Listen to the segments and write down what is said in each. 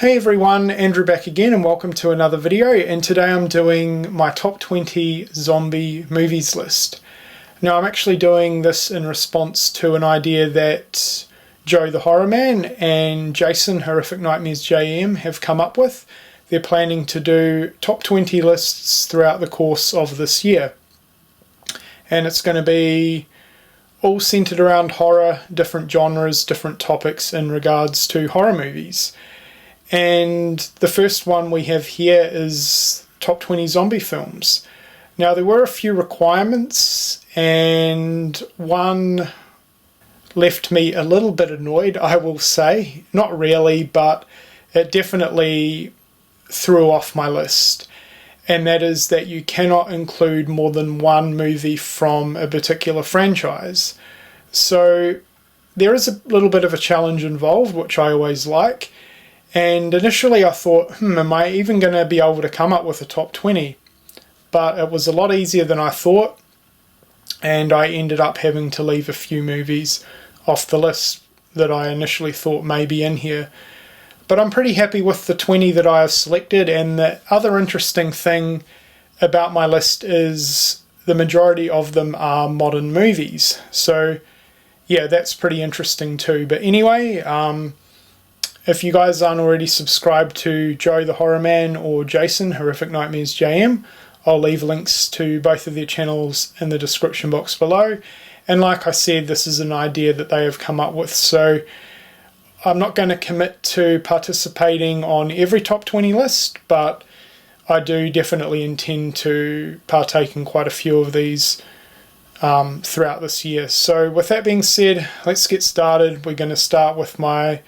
Hey everyone, Andrew back again and welcome to another video, and today I'm doing my top 20 zombie movies list. Now I'm actually doing this in response to an idea that Joe the Horror Man and Jason Horrific Nightmares JM have come up with. They're planning to do top 20 lists throughout the course of this year. And it's going to be all centered around horror, different genres, different topics in regards to horror movies. And the first one we have here is top 20 zombie films. Now there were a few requirements and one left me a little bit annoyed, I will say. Not really, but it definitely threw off my list. And that is that you cannot include more than one movie from a particular franchise. So there is a little bit of a challenge involved, which I always like. And initially I thought, am I even going to be able to come up with a top 20? But it was a lot easier than I thought, and I ended up having to leave a few movies off the list that I initially thought may be in here. But I'm pretty happy with the 20 that I have selected, and the other interesting thing about my list is the majority of them are modern movies. So yeah, that's pretty interesting too. But anyway, if you guys aren't already subscribed to Joe the Horror Man or Jason Horrific Nightmares JM, I'll leave links to both of their channels in the description box below. And like I said, this is an idea that they have come up with, so I'm not going to commit to participating on every top 20 list, but I do definitely intend to partake in quite a few of these throughout this year. So with that being said, let's get started. We're going to start with my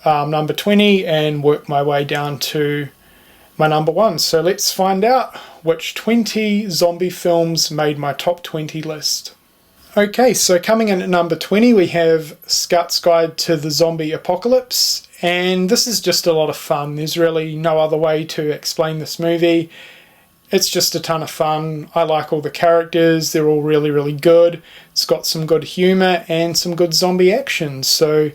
number 20 and work my way down to my number 1. So let's find out which 20 zombie films made my top 20 list. Okay, so coming in at number 20 we have Scout's Guide to the Zombie Apocalypse, and this is just a lot of fun. There's really no other way to explain this movie. It's just a ton of fun. I like all the characters, they're all really good. It's got some good humour and some good zombie action, so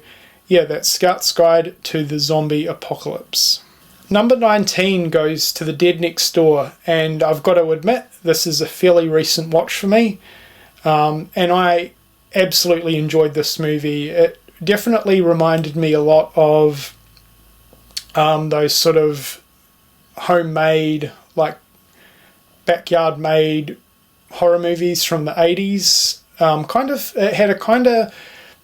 yeah, that's Scout's Guide to the Zombie Apocalypse. Number 19 goes to The Dead Next Door, and I've got to admit, this is a fairly recent watch for me, and I absolutely enjoyed this movie. It definitely reminded me a lot of those sort of homemade, like backyard-made horror movies from the 80s. It had a kind of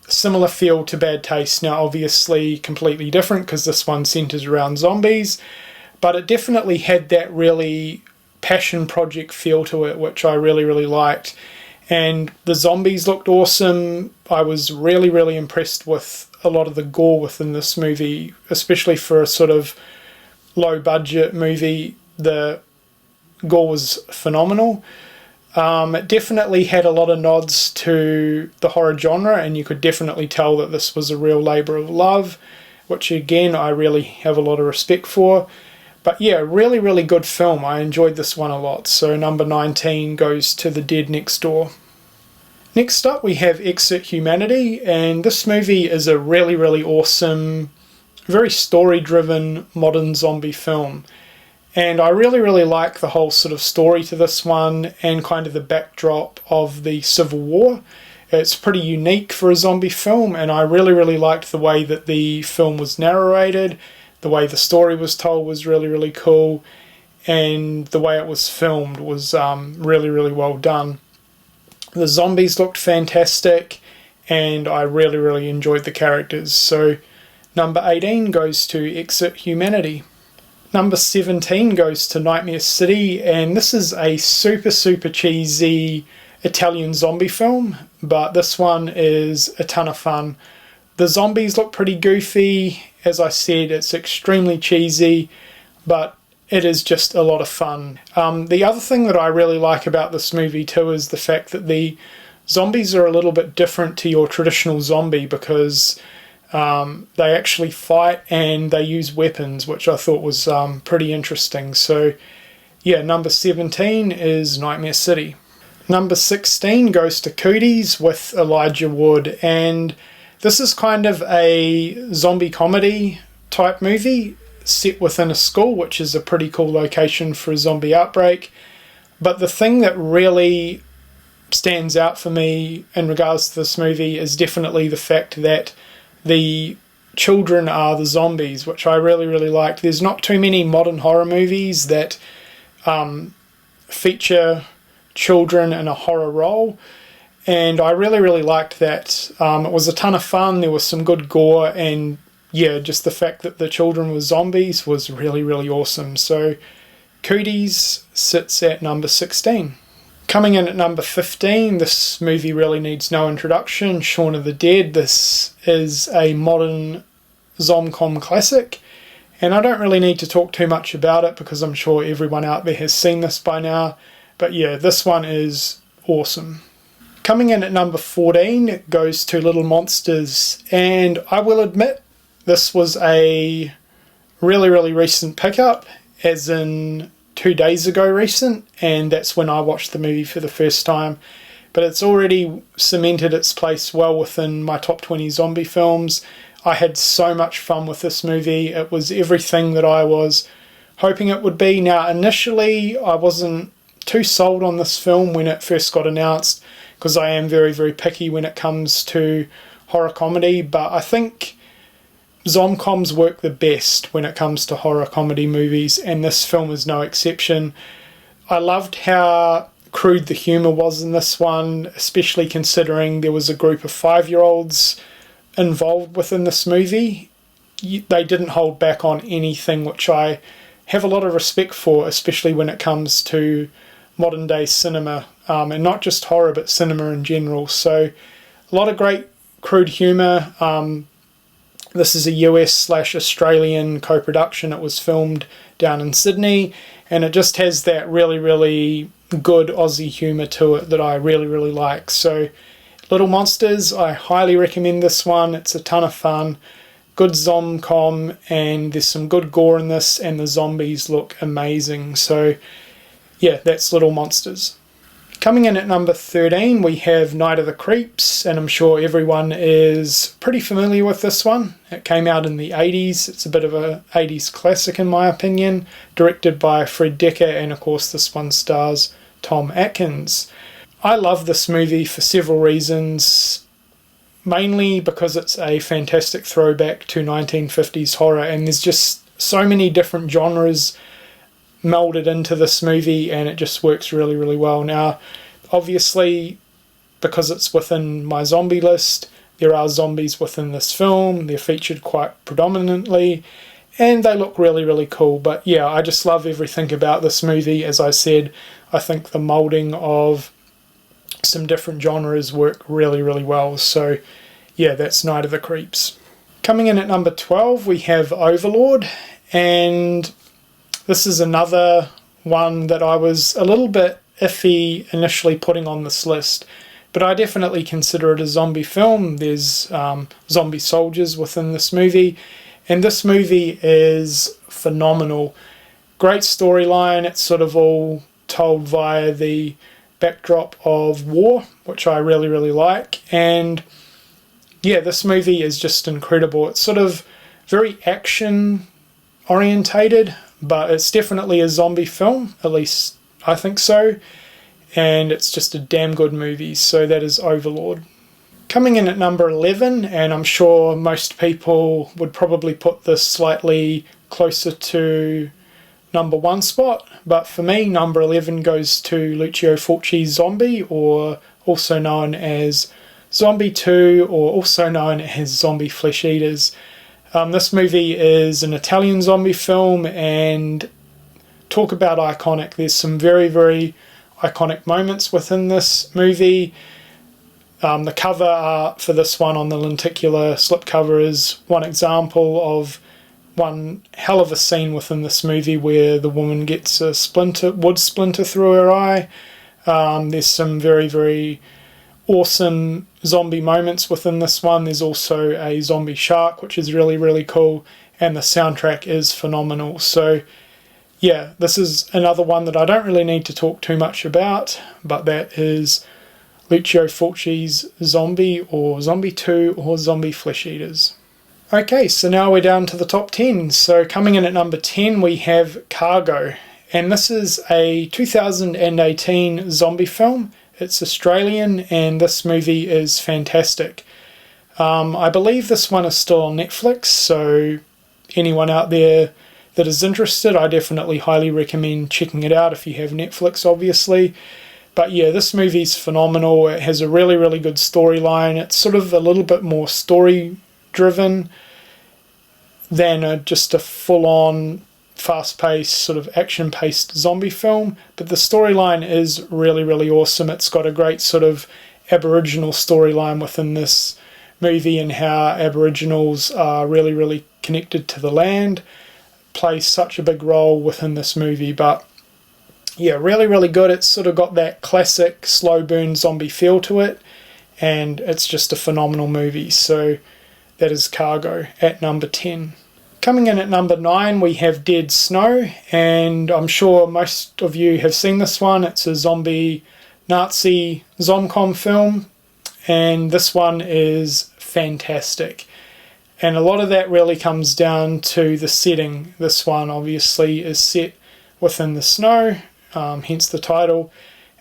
similar feel to Bad Taste. Now obviously completely different because this one centers around zombies, but it definitely had that really passion project feel to it, which I really liked. And the zombies looked awesome. I was really impressed with a lot of the gore within this movie, especially for a sort of low budget movie. The gore was phenomenal. It definitely had a lot of nods to the horror genre, and you could definitely tell that this was a real labour of love, which again I really have a lot of respect for. But yeah, really good film. I enjoyed this one a lot. So number 19 goes to The Dead Next Door. Next up we have Exit Humanity, and this movie is a really awesome, very story driven modern zombie film. And I really like the whole sort of story to this one and kind of the backdrop of the Civil War. It's pretty unique for a zombie film, and I really liked the way that the film was narrated. The way the story was told was really cool, and the way it was filmed was really well done. The zombies looked fantastic, and I really enjoyed the characters. So number 18 goes to Exit Humanity. Number 17 goes to Nightmare City, and this is a super cheesy Italian zombie film, but this one is a ton of fun. The zombies look pretty goofy. As I said, it's extremely cheesy, but it is just a lot of fun. The other thing that I really like about this movie too is the fact that the zombies are a little bit different to your traditional zombie, because they actually fight and they use weapons, which I thought was pretty interesting. So yeah, number 17 is Nightmare City. Number 16 goes to Cooties with Elijah Wood, and this is kind of a zombie comedy type movie. set within a school, which is a pretty cool location for a zombie outbreak. But the thing that really stands out for me in regards to this movie is definitely the fact that the children are the zombies, which I really, really liked. There's not too many modern horror movies that feature children in a horror role, and I really, really liked that. It was a ton of fun. There was some good gore, and yeah, just the fact that the children were zombies was really, really awesome. So Cooties sits at number 16. Coming in at number 15, this movie really needs no introduction, Shaun of the Dead. This is a modern Zomcom classic, and I don't really need to talk too much about it because I'm sure everyone out there has seen this by now. But yeah, this one is awesome. Coming in at number 14 goes to Little Monsters, and I will admit this was a really, really recent pickup, as in 2 days ago recent, and that's when I watched the movie for the first time. But it's already cemented its place well within my top 20 zombie films. I had so much fun with this movie. It was everything that I was hoping it would be. Now, initially, I wasn't too sold on this film when it first got announced, because I am very, very picky when it comes to horror comedy, but I think Zomcoms work the best when it comes to horror comedy movies, and this film is no exception. I loved how crude the humour was in this one, especially considering there was a group of 5-year-olds involved within this movie. They didn't hold back on anything, which I have a lot of respect for, especially when it comes to modern day cinema, and not just horror but cinema in general. So a lot of great crude humour. This is a US/Australian co-production. It was filmed down in Sydney, and it just has that really, really good Aussie humour to it that I really, really like. So Little Monsters, I highly recommend this one. It's a ton of fun, good Zomcom, and there's some good gore in this, and the zombies look amazing. So yeah, that's Little Monsters. Coming in at number 13, we have Night of the Creeps, and I'm sure everyone is pretty familiar with this one. It came out in the 80s. It's a bit of a 80s classic in my opinion, directed by Fred Dekker, and of course this one stars Tom Atkins. I love this movie for several reasons, mainly because it's a fantastic throwback to 1950s horror, and there's just so many different genres melded into this movie, and it just works really, really well. Now, obviously, because it's within my zombie list, there are zombies within this film. They're featured quite predominantly, and they look really, really cool. But yeah, I just love everything about this movie. As I said, I think the moulding of some different genres work really, really well. So yeah, that's Night of the Creeps. Coming in at number 12, we have Overlord, and this is another one that I was a little bit iffy initially putting on this list, but I definitely consider it a zombie film. There's zombie soldiers within this movie, and this movie is phenomenal. Great storyline. It's sort of all told via the backdrop of war, which I really, really like. And yeah, this movie is just incredible. It's sort of very action orientated, but it's definitely a zombie film, at least I think so, and it's just a damn good movie. So that is Overlord. Coming in at number 11, and I'm sure most people would probably put this slightly closer to number 1 spot, but for me number 11 goes to Lucio Fulci's Zombie, or also known as Zombie 2, or also known as Zombie Flesh Eaters. This movie is an Italian zombie film, and talk about iconic. There's some very, very iconic moments within this movie. The cover art for this one on the lenticular slipcover is one example of one hell of a scene within this movie where the woman gets a wood splinter through her eye. There's some very, very awesome zombie moments within this one. There's also a zombie shark, which is really, really cool, and the soundtrack is phenomenal. So yeah, this is another one that I don't really need to talk too much about, but that is Lucio Fulci's Zombie, or Zombie 2, or Zombie Flesh Eaters. Okay, so now we're down to the top 10. So coming in at number 10 we have Cargo, and this is a 2018 zombie film. It's Australian and this movie is fantastic. I believe this one is still on Netflix, so anyone out there that is interested, I definitely highly recommend checking it out if you have Netflix, obviously. But yeah, this movie's phenomenal. It has a really, really good storyline. It's sort of a little bit more story-driven than just a full-on, fast-paced, sort of action-paced zombie film. But the storyline is really, really awesome. It's got a great sort of Aboriginal storyline within this movie and how Aboriginals are really, really connected to the land. Plays such a big role within this movie. But yeah, really, really good. It's sort of got that classic slow burn zombie feel to it, and it's just a phenomenal movie. So that is Cargo at number 10. Coming in at number 9 we have Dead Snow, and I'm sure most of you have seen this one. It's a zombie Nazi zomcom film, and this one is fantastic. And a lot of that really comes down to the setting. This one obviously is set within the snow, hence the title.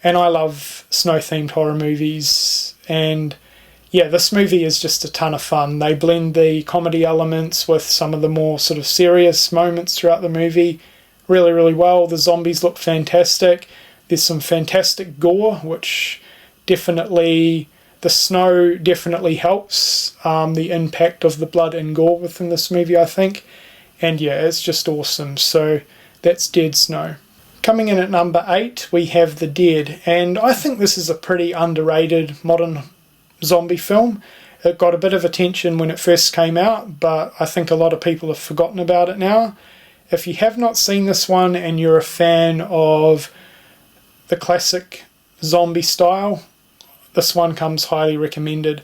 And I love snow-themed horror movies. And yeah, this movie is just a ton of fun. They blend the comedy elements with some of the more sort of serious moments throughout the movie really, really well. The zombies look fantastic. There's some fantastic gore, which definitely... The snow definitely helps the impact of the blood and gore within this movie, I think. And yeah, it's just awesome. So that's Dead Snow. Coming in at number 8, we have The Dead. And I think this is a pretty underrated modern zombie film. It got a bit of attention when it first came out, but I think a lot of people have forgotten about it now. If you have not seen this one and you're a fan of the classic zombie style, this one comes highly recommended.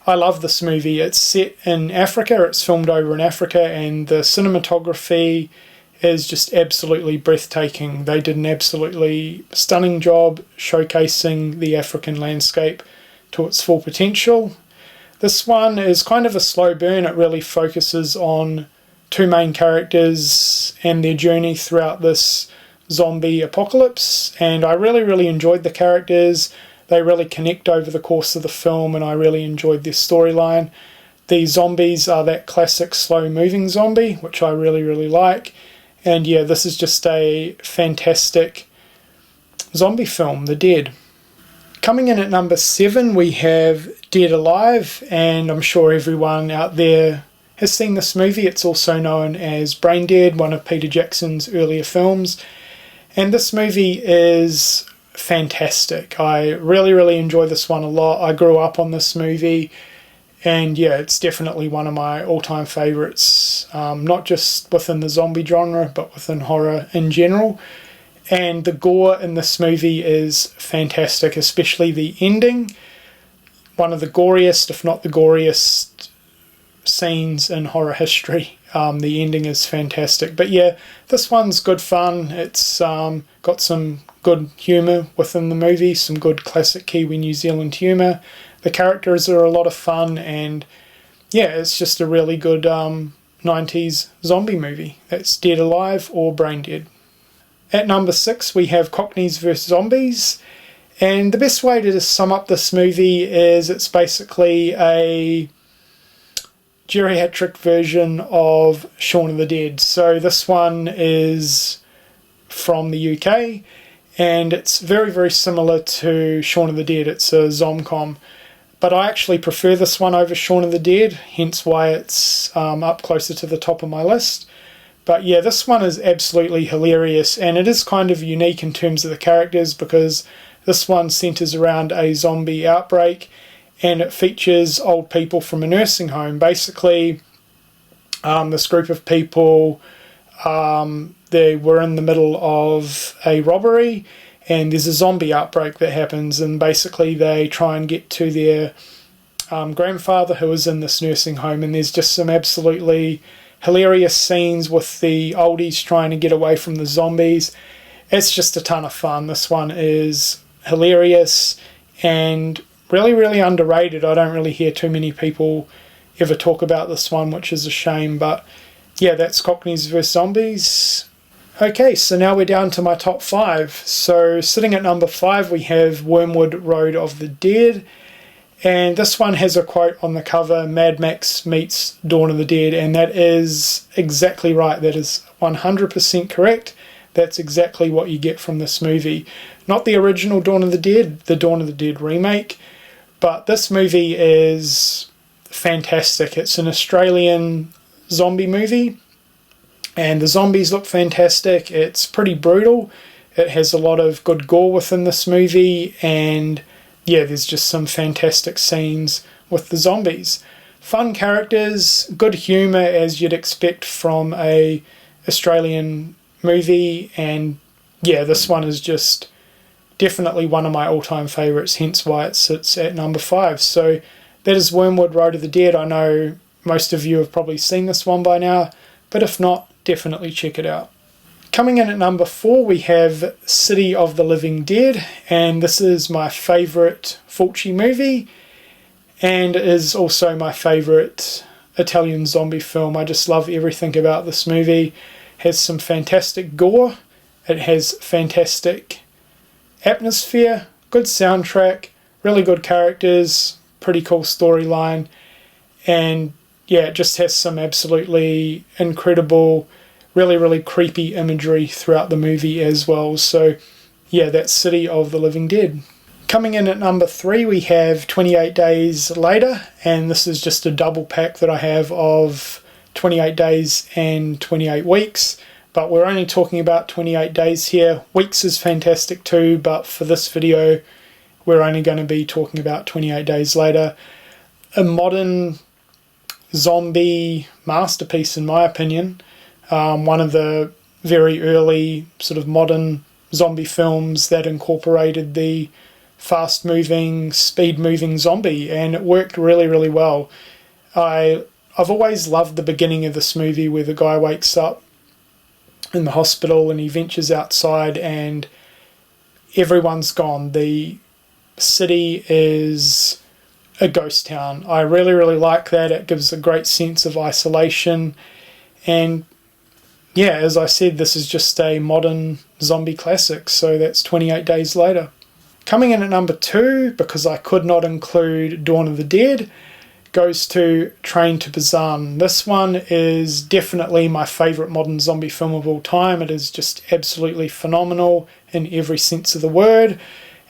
I love this movie. It's set in Africa. It's filmed over in Africa, and the cinematography is just absolutely breathtaking. They did an absolutely stunning job showcasing the African landscape to its full potential. This one is kind of a slow burn. It really focuses on two main characters and their journey throughout this zombie apocalypse, and I really, really enjoyed the characters. They really connect over the course of the film, and I really enjoyed their storyline. The zombies are that classic slow-moving zombie, which I really, really like. And yeah, this is just a fantastic zombie film, The Dead. Coming in at number 7, we have Dead Alive, and I'm sure everyone out there has seen this movie. It's also known as Brain Dead, one of Peter Jackson's earlier films. And this movie is fantastic. I really, really enjoy this one a lot. I grew up on this movie, and yeah, it's definitely one of my all-time favourites, not just within the zombie genre, but within horror in general. And the gore in this movie is fantastic, especially the ending. One of the goriest, if not the goriest, scenes in horror history. The ending is fantastic. But yeah, this one's good fun. It's got some good humour within the movie, some good classic Kiwi New Zealand humour. The characters are a lot of fun, and yeah, it's just a really good 90s zombie movie. That's Dead Alive or Brain Dead. At number 6 we have Cockneys vs Zombies, and the best way to just sum up this movie is it's basically a geriatric version of Shaun of the Dead. So this one is from the UK, and it's very, very similar to Shaun of the Dead. It's a zomcom, but I actually prefer this one over Shaun of the Dead, hence why it's up closer to the top of my list. But yeah, this one is absolutely hilarious, and it is kind of unique in terms of the characters, because this one centres around a zombie outbreak, and it features old people from a nursing home. Basically, this group of people, they were in the middle of a robbery, and there's a zombie outbreak that happens, and basically they try and get to their grandfather who is in this nursing home, and there's just some absolutely hilarious scenes with the oldies trying to get away from the zombies. It's just a ton of fun. This one is hilarious and really, really underrated. I don't really hear too many people ever talk about this one, which is a shame. But yeah, that's Cockneys vs Zombies. Okay, so now we're down to my top 5. So sitting at number 5 we have Wormwood Road of the Dead. And this one has a quote on the cover, Mad Max meets Dawn of the Dead, and that is exactly right. That is 100% correct. That's exactly what you get from this movie. Not the original Dawn of the Dead, the Dawn of the Dead remake, but this movie is fantastic. It's an Australian zombie movie, and the zombies look fantastic. It's pretty brutal. It has a lot of good gore within this movie, and yeah, there's just some fantastic scenes with the zombies. Fun characters, good humour as you'd expect from a Australian movie, and yeah, this one is just definitely one of my all-time favourites, hence why it sits at number 5. So that is Wormwood Road of the Dead. I know most of you have probably seen this one by now, but if not, definitely check it out. Coming in at number 4 we have City of the Living Dead, and this is my favourite Fulci movie, and is also my favourite Italian zombie film. I just love everything about this movie. It has some fantastic gore, it has fantastic atmosphere, good soundtrack, really good characters, pretty cool storyline, and yeah, it just has some absolutely incredible, really creepy imagery throughout the movie as well. So yeah, that's City of the Living Dead. Coming in at number 3 we have 28 Days Later, and this is just a double pack that I have of 28 days and 28 weeks, but we're only talking about 28 days here. Weeks is fantastic too, but for this video we're only going to be talking about 28 Days Later. A modern zombie masterpiece in my opinion. One of the very early sort of modern zombie films that incorporated the fast-moving, speed-moving zombie, and it worked really well. I've always loved the beginning of this movie where the guy wakes up in the hospital and he ventures outside and everyone's gone. The city is a ghost town. I really like that. It gives a great sense of isolation, and yeah, as I said, this is just a modern zombie classic, so that's 28 Days Later. Coming in at number 2, because I could not include Dawn of the Dead, goes to Train to Busan. This one is definitely my favourite modern zombie film of all time. It is just absolutely phenomenal in every sense of the word,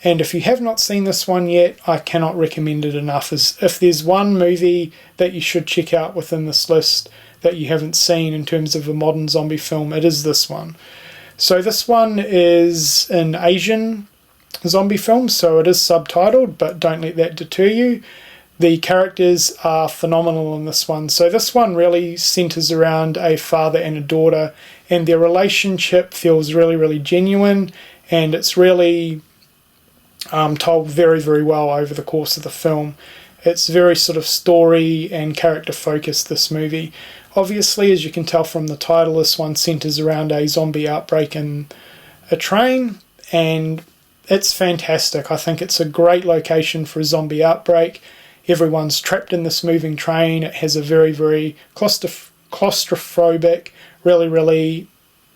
and if you have not seen this one yet, I cannot recommend it enough. If there's one movie that you should check out within this list that you haven't seen in terms of a modern zombie film, it is this one. So this one is an Asian zombie film, so it is subtitled, but don't let that deter you. The characters are phenomenal in this one. So this one really centres around a father and a daughter, and their relationship feels really genuine, and it's really told very well over the course of the film. It's very sort of story and character focused, this movie. Obviously, as you can tell from the title, this one centres around a zombie outbreak in a train, and it's fantastic. I think it's a great location for a zombie outbreak. Everyone's trapped in this moving train. It has a very claustrophobic, really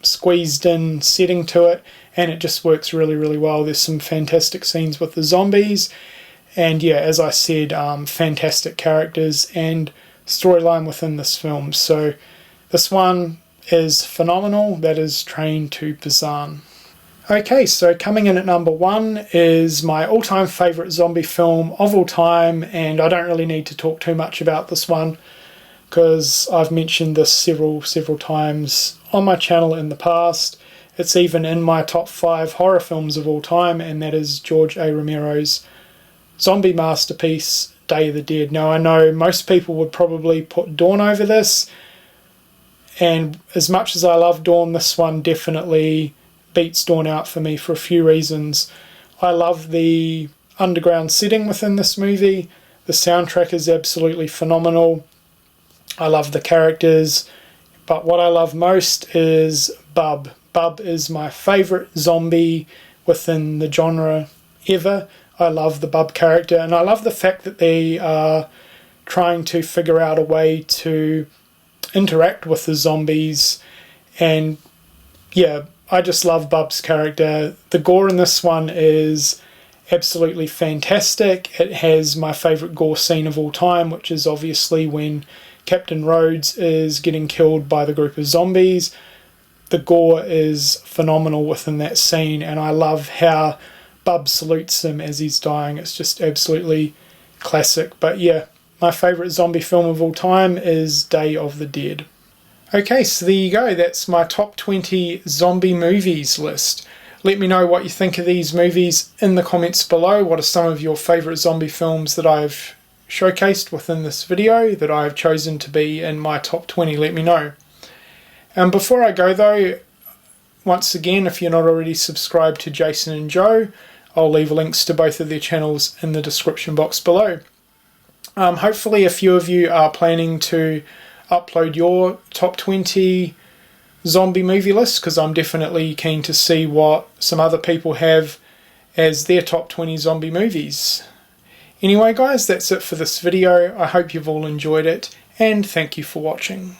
squeezed in setting to it, and it just works really well. There's some fantastic scenes with the zombies, and yeah, as I said, fantastic characters and storyline within this film. So this one is phenomenal. That is Train to Busan. Okay, so coming in at number 1 is my all-time favourite zombie film of all time, and I don't really need to talk too much about this one because I've mentioned this several times on my channel in the past. It's even in my top 5 horror films of all time, and that is George A. Romero's zombie masterpiece, Day of the Dead. Now, I know most people would probably put Dawn over this, and as much as I love Dawn, this one definitely beats Dawn out for me for a few reasons. I love the underground setting within this movie. The soundtrack is absolutely phenomenal. I love the characters, but what I love most is Bub. Bub is my favourite zombie within the genre ever. I love the Bub character, and I love the fact that they are trying to figure out a way to interact with the zombies. And yeah, I just love Bub's character. The gore in this one is absolutely fantastic. It has my favourite gore scene of all time, which is obviously when Captain Rhodes is getting killed by the group of zombies. The gore is phenomenal within that scene, and I love how Bub salutes him as he's dying. It's just absolutely classic. But yeah, my favourite zombie film of all time is Day of the Dead. Okay, so there you go. That's my top 20 zombie movies list. Let me know what you think of these movies in the comments below. What are some of your favourite zombie films that I've showcased within this video that I've chosen to be in my top 20? Let me know. And before I go though, once again, if you're not already subscribed to Jason and Joe, I'll leave links to both of their channels in the description box below. Hopefully a few of you are planning to upload your top 20 zombie movie list, because I'm definitely keen to see what some other people have as their top 20 zombie movies. Anyway guys, that's it for this video. I hope you've all enjoyed it, and thank you for watching.